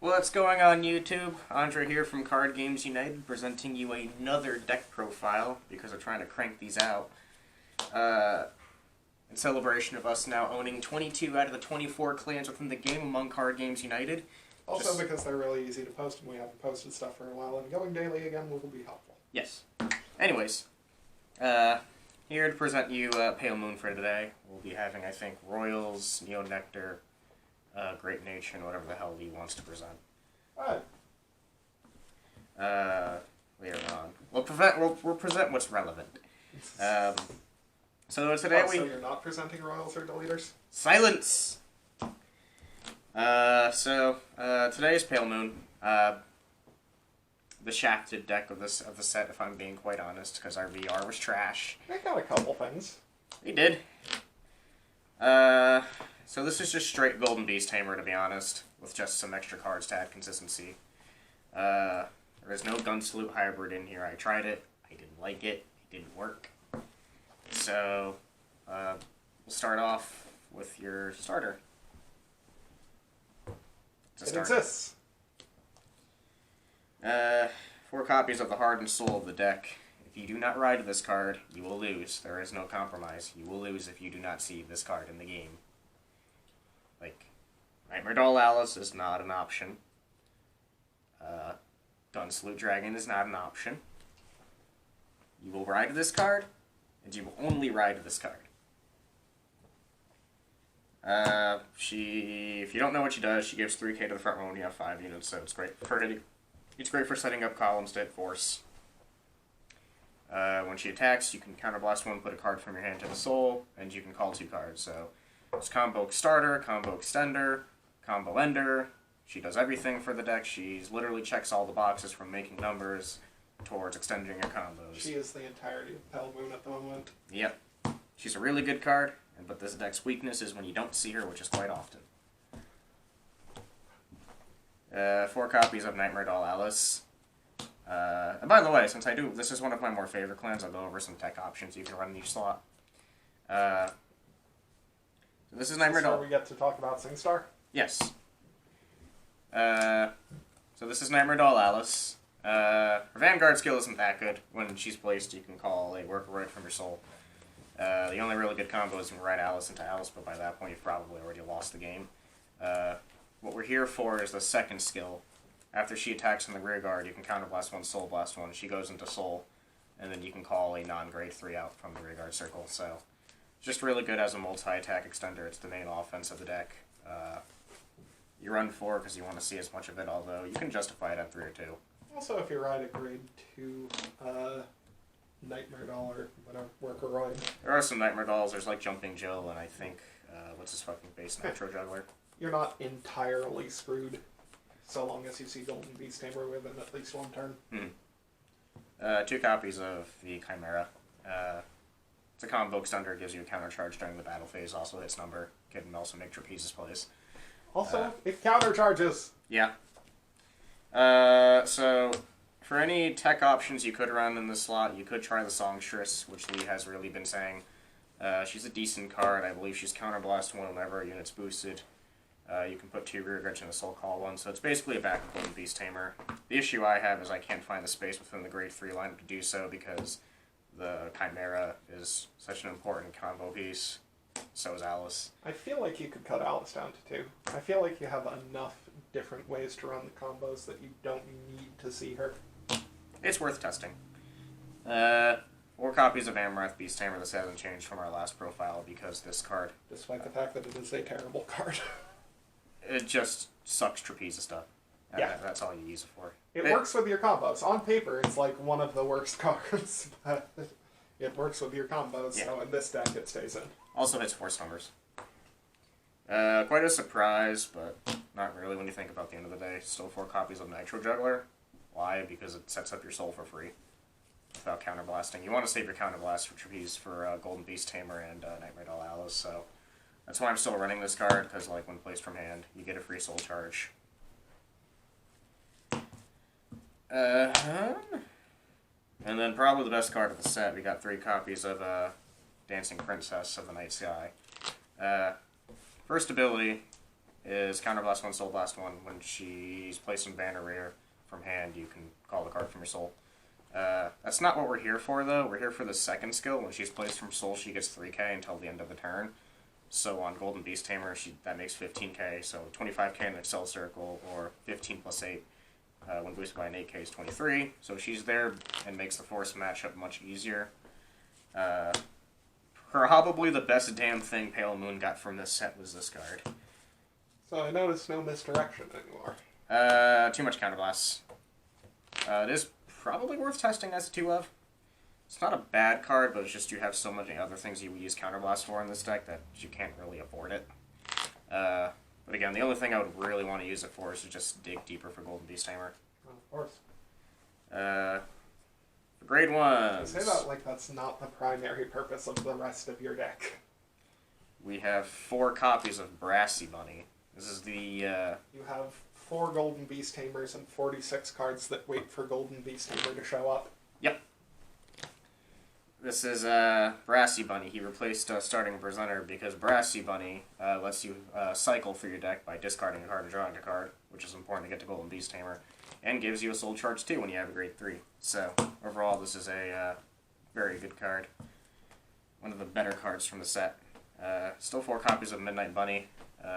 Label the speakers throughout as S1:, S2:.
S1: What's going on YouTube? Andre here from Card Games United, presenting you another deck profile, because I'm trying to crank these out. In celebration of us now owning 22 out of the 24 clans within the game among Card Games United.
S2: Also because they're really easy to post and we haven't posted stuff for a while, and going daily again will be helpful.
S1: Yes. Anyways, here to present you Pale Moon for today. We'll be having, I think, Royals, Neo Nectar, Great Nation, whatever the hell he wants to present.
S2: Alright.
S1: Later on. We'll present what's relevant. So today
S2: So you're not presenting Royals or Deleters?
S1: Silence! Today's Pale Moon. The shafted deck of the set, if I'm being quite honest, because our VR was trash.
S2: They got a couple things.
S1: He did. So this is just straight Golden Beast Tamer, to be honest, with just some extra cards to add consistency. There is no Gun Salute Hybrid in here. I tried it. I didn't like it. It didn't work. So, we'll start off with your starter.
S2: It exists.
S1: 4 copies of the Heart and Soul of the deck. If you do not ride this card, you will lose. There is no compromise. You will lose if you do not see this card in the game. Like, Nightmare Doll Alice is not an option. Gun Salute Dragon is not an option. You will ride this card, and you will only ride this card. If you don't know what she does, she gives 3k to the front row when you have 5 units, so it's great for hitting. It's great for setting up columns to hit force. When she attacks, you can counterblast 1, put a card from your hand to the soul, and you can call 2 cards. So it's combo starter, combo extender, combo ender. She does everything for the deck. She literally checks all the boxes from making numbers towards extending your combos.
S2: She is the entirety of Pale Moon at the moment.
S1: Yep. She's a really good card, but this deck's weakness is when you don't see her, which is quite often. 4 copies of Nightmare Doll Alice. And by the way, since this is one of my more favorite clans, I'll go over some tech options you can run in each slot. So this is Nightmare Doll.
S2: Where we get to talk about SingStar?
S1: Yes. So this is Nightmare Doll Alice. Her Vanguard skill isn't that good. When she's placed, you can call a Workroid from your soul. The only really good combo is you can ride Alice into Alice, but by that point you've probably already lost the game. What we're here for is the second skill. After she attacks in the rear guard, you can counterblast 1, soul blast 1. She goes into soul, and then you can call a non-grade 3 out from the rear guard circle. So, just really good as a multi-attack extender. It's the main offense of the deck. You run 4 because you want to see as much of it, although you can justify it at 3 or 2.
S2: Also, if you ride a grade 2 Nightmare Doll or whatever, Workroid.
S1: There are some Nightmare Dolls. There's like Jumping Jill, and I think, what's his fucking base? Nitro Juggler.
S2: You're not entirely screwed, so long as you see Golden Beast Tamer within at least 1 turn.
S1: 2 copies of the Chimera. It's a combo extender, gives you a counter charge during the battle phase, also hits number, can also make trapezes plays.
S2: Also, it counter charges!
S1: Yeah. So, for any tech options you could run in this slot, you could try the Songstress, which Lee has really been saying. She's a decent card. I believe she's counterblast 1 whenever a unit's boosted. You can put 2 rear guards in a soul call 1, so it's basically a backup Golden Beast Tamer. The issue I have is I can't find the space within the grade 3 lineup to do so because the Chimera is such an important combo piece. So is Alice.
S2: I feel like you could cut Alice down to 2. I feel like you have enough different ways to run the combos that you don't need to see her.
S1: It's worth testing. 4 copies of Amaranth Beast Tamer. This hasn't changed from our last profile because this card...
S2: Despite the fact that it is a terrible card.
S1: It just sucks trapeze stuff.
S2: Yeah.
S1: That's all you use it for.
S2: It works with your combos. On paper, it's like one of the worst cards, but it works with your combos,
S1: Yeah.
S2: so in this deck it stays in.
S1: Also hits force numbers. Quite a surprise, but not really when you think about the end of the day. Still 4 copies of Nitro Juggler. Why? Because it sets up your soul for free without counterblasting. You want to save your counterblast for trapeze for Golden Beast Tamer and Nightmare Doll Alice, so that's why I'm still running this card, because like when placed from hand, you get a free soul charge. And then probably the best card of the set, we got 3 copies of Dancing Princess of the Night Sky. First ability, is Counterblast 1, Soul Blast 1. When she's placed in banner rear from hand, you can call the card from your soul. That's not what we're here for, though. We're here for the second skill. When she's placed from soul, she gets 3k until the end of the turn. So on Golden Beast Tamer, that makes 15k, so 25k in the Excel Circle, or 15 plus 8. When boosted by an 8k is 23. So she's there and makes the Force matchup much easier. Probably the best damn thing Pale Moon got from this set was this card.
S2: So I noticed no misdirection anymore.
S1: Too much counterblasts. It is probably worth testing as a 2 of. It's not a bad card, but it's just you have so many other things you would use counterblast for in this deck that you can't really afford it. But again, the only thing I would really want to use it for is to just dig deeper for Golden Beast Tamer.
S2: Of course.
S1: For grade 1.
S2: I say that like that's not the primary purpose of the rest of your deck.
S1: We have 4 copies of Brassy Bunny. This is the...
S2: You have 4 Golden Beast Tamers and 46 cards that wait for Golden Beast Tamer to show up.
S1: Yep. This is Brassy Bunny. He replaced starting Presenter because Brassy Bunny lets you cycle through your deck by discarding a card and drawing a card, which is important to get to Golden Beast Tamer, and gives you a soul charge too when you have a grade 3. So overall, this is a very good card. One of the better cards from the set. Still 4 copies of Midnight Bunny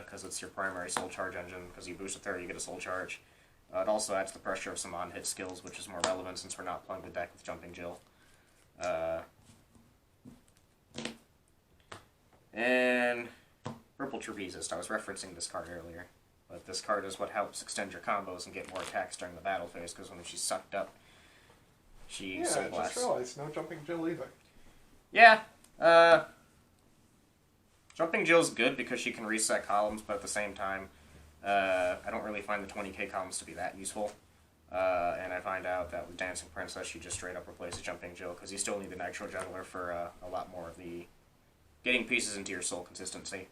S1: because it's your primary soul charge engine. Because you boost a 30, you get a soul charge. It also adds the pressure of some on-hit skills, which is more relevant since we're not playing the deck with Jumping Jill. And Purple Trapezist. I was referencing this card earlier, but this card is what helps extend your combos and get more attacks during the battle phase, because when she's sucked up, she Soul
S2: I
S1: Blasts.
S2: just realized no Jumping Jill either.
S1: Yeah, Jumping Jill's good because she can reset columns, but at the same time, I don't really find the 20k columns to be that useful. And I find out that with Dancing Princess, she just straight up replaces Jumping Jill, because you still need the Nitro Juggler for a lot more of the getting pieces into your soul consistently.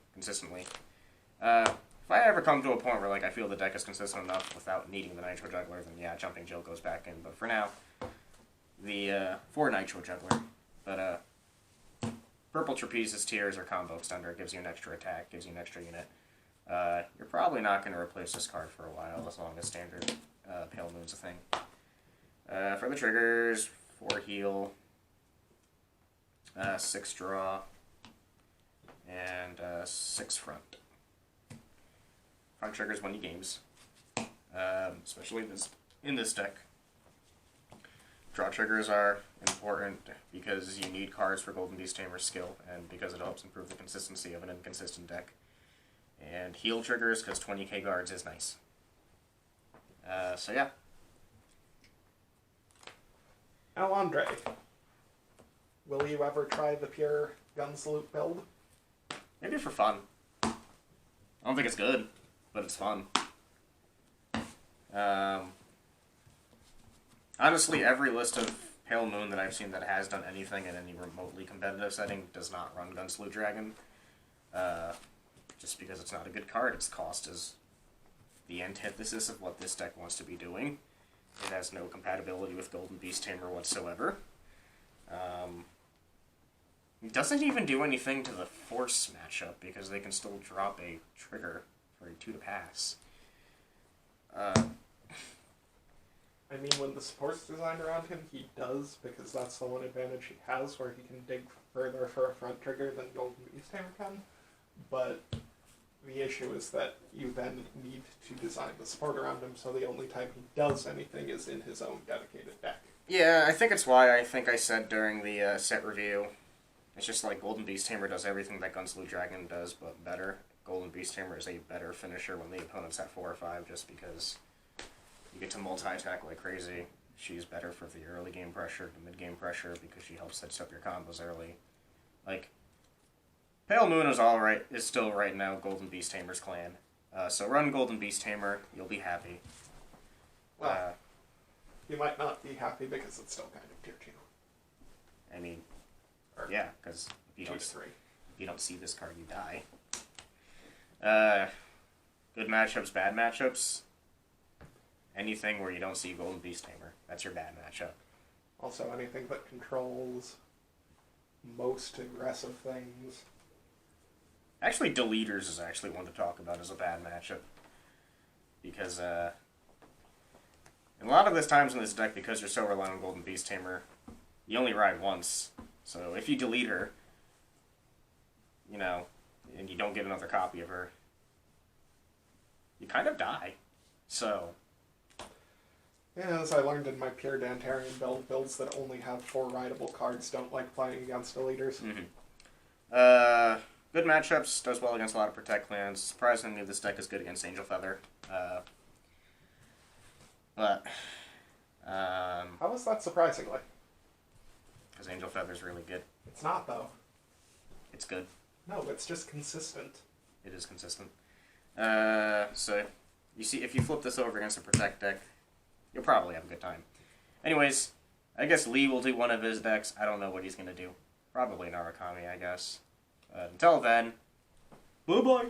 S1: If I ever come to a point where like I feel the deck is consistent enough without needing the Nitro Juggler, then yeah, Jumping Jill goes back in. But for now, the 4 Nitro Juggler. But Purple Trapezist Tears or Combo Extender. It gives you an extra attack, gives you an extra unit. You're probably not going to replace this card for a while, as long as standard Pale Moon's a thing. For the triggers, 4 heal, 6 draw, and 6 front. 5 triggers when you games, especially in this deck. Draw triggers are important because you need cards for Golden Beast Tamer's skill, and because it helps improve the consistency of an inconsistent deck. And heal triggers because 20k guards is nice. So yeah.
S2: Now, Andre, will you ever try the pure Gun Salute build?
S1: Maybe for fun. I don't think it's good, but it's fun. Honestly, every list of Pale Moon that I've seen that has done anything in any remotely competitive setting does not run Gun Salute Dragon. Just because it's not a good card. Its cost is the antithesis of what this deck wants to be doing. It has no compatibility with Golden Beast Tamer whatsoever. It doesn't even do anything to the Force matchup because they can still drop a trigger for a 2 to pass.
S2: I mean, when the support's designed around him, he does, because that's the one advantage he has, where he can dig further for a front trigger than Golden Beast Tamer can. But the issue is that you then need to design the support around him, so the only time he does anything is in his own dedicated deck.
S1: Yeah, I think it's why I think I said during the set review, it's just like Golden Beast Tamer does everything that Gun Salute Dragon does, but better. Golden Beast Tamer is a better finisher when the opponent's at 4 or 5, just because you get to multi-attack like crazy. She's better for the early game pressure, the mid-game pressure, because she helps set up your combos early. Like, Pale Moon is still right now Golden Beast Tamer's clan. So run Golden Beast Tamer, you'll be happy.
S2: Well, you might not be happy because it's still kind of tier 2.
S1: I mean,
S2: Or
S1: yeah, because if
S2: 2 to 3.
S1: you don't see this card, you die. Good matchups, bad matchups. Anything where you don't see Golden Beast Tamer, that's your bad matchup.
S2: Also, anything that controls most aggressive things.
S1: Actually, Deleters is actually one to talk about as a bad matchup. Because, in a lot of those times in this deck, because you're so reliant on Golden Beast Tamer, you only ride once. So if you delete her, you know, and you don't get another copy of her, you kind of die. So...
S2: Yeah, as I learned in my pure Dantarian build, builds that only have 4 rideable cards don't like playing against Deleters.
S1: Good matchups, does well against a lot of Protect clans. Surprisingly, this deck is good against Angel Feather.
S2: How is that surprisingly?
S1: Because Angel Feather is really good.
S2: It's not, though.
S1: It's good.
S2: No, it's just consistent.
S1: It is consistent. So, you see, if you flip this over against a Protect deck, you'll probably have a good time. Anyways, I guess Lee will do one of his decks. I don't know what he's going to do. Probably Narukami, I guess. Until then, bye-bye!